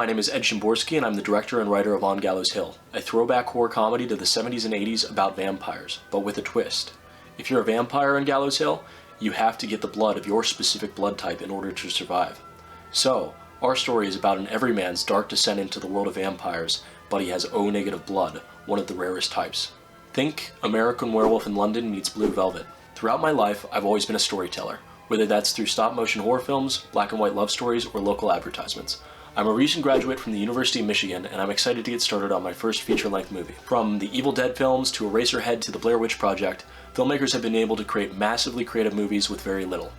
name is Ed Szymborski, and I'm the director and writer of On Gallows Hill, a throwback horror comedy to the 70s and 80s about vampires, but with a twist. If you're a vampire in Gallows Hill, you have to get the blood of your specific blood type in order to survive. So, our story is about an everyman's dark descent into the world of vampires, but he has O-negative blood, one of the rarest types. Think American Werewolf in London meets Blue Velvet. Throughout my life, I've always been a storyteller, whether that's through stop-motion horror films, black and white love stories, or local advertisements. I'm a recent graduate from the University of Michigan, and I'm excited to get started on my first feature-length movie. From the Evil Dead films to Eraserhead to the Blair Witch Project, filmmakers have been able to create massively creative movies with very little.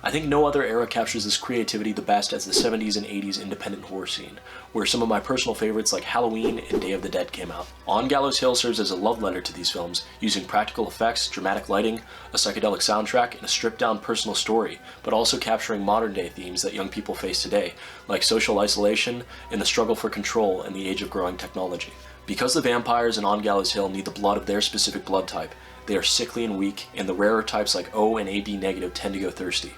I think no other era captures this creativity the best as the 70s and 80s independent horror scene, where some of my personal favorites like Halloween and Day of the Dead came out. On Gallows Hill serves as a love letter to these films, using practical effects, dramatic lighting, a psychedelic soundtrack, and a stripped-down personal story, but also capturing modern-day themes that young people face today, like social isolation and the struggle for control in the age of growing technology. Because the vampires in On Gallows Hill need the blood of their specific blood type, they are sickly and weak, and the rarer types like O and AB negative tend to go thirsty.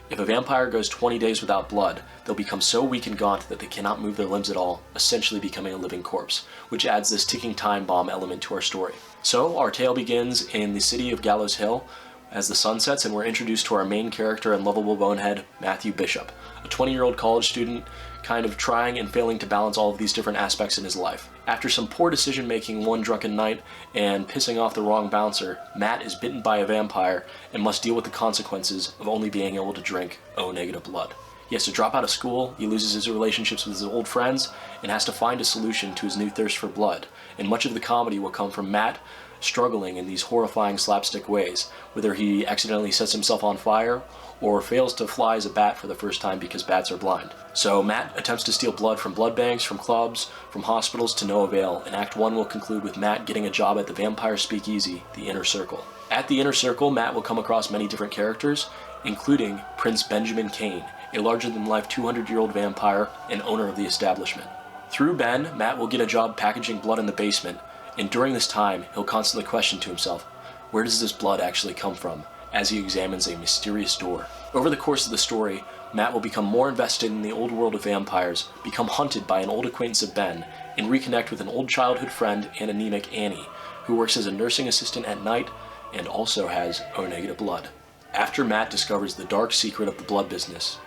If a vampire goes 20 days without blood, they'll become so weak and gaunt that they cannot move their limbs at all, essentially becoming a living corpse, which adds this ticking time bomb element to our story. So, our tale begins in the city of Gallows Hill as the sun sets, and we're introduced to our main character and lovable bonehead, Matthew Bishop, a 20-year-old college student kind of trying and failing to balance all of these different aspects in his life. After some poor decision-making one drunken night and pissing off the wrong bouncer, Matt is bitten by a vampire and must deal with the consequences of only being able to drink O-negative blood. He has to drop out of school, he loses his relationships with his old friends, and has to find a solution to his new thirst for blood. And much of the comedy will come from Matt struggling in these horrifying slapstick ways, whether he accidentally sets himself on fire or fails to fly as a bat for the first time because bats are blind. So Matt attempts to steal blood from blood banks, from clubs, from hospitals to no avail, and Act 1 will conclude with Matt getting a job at the vampire speakeasy, the Inner Circle. At the Inner Circle, Matt will come across many different characters, including Prince Benjamin Kane, a larger-than-life 200-year-old vampire and owner of the establishment. Through Ben, Matt will get a job packaging blood in the basement, and during this time, he'll constantly question to himself, where does this blood actually come from, as he examines a mysterious door. Over the course of the story, Matt will become more invested in the old world of vampires, become hunted by an old acquaintance of Ben, and reconnect with an old childhood friend and anemic Annie, who works as a nursing assistant at night and also has O-negative blood. After Matt discovers the dark secret of the blood business,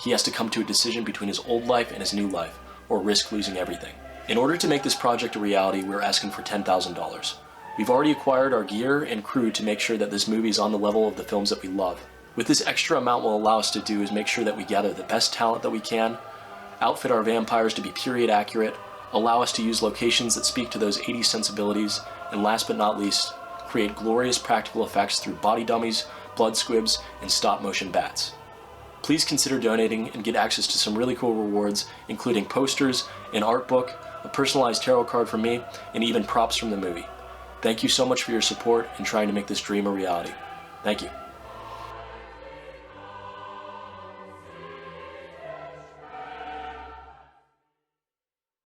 he has to come to a decision between his old life and his new life, or risk losing everything. In order to make this project a reality, we're asking for $10,000. We've already acquired our gear and crew to make sure that this movie is on the level of the films that we love. What this extra amount will allow us to do is make sure that we gather the best talent that we can, outfit our vampires to be period accurate, allow us to use locations that speak to those 80s sensibilities, and last but not least, create glorious practical effects through body dummies, blood squibs, and stop-motion bats. Please consider donating and get access to some really cool rewards, including posters, an art book, a personalized tarot card from me, and even props from the movie. Thank you so much for your support in trying to make this dream a reality. Thank you.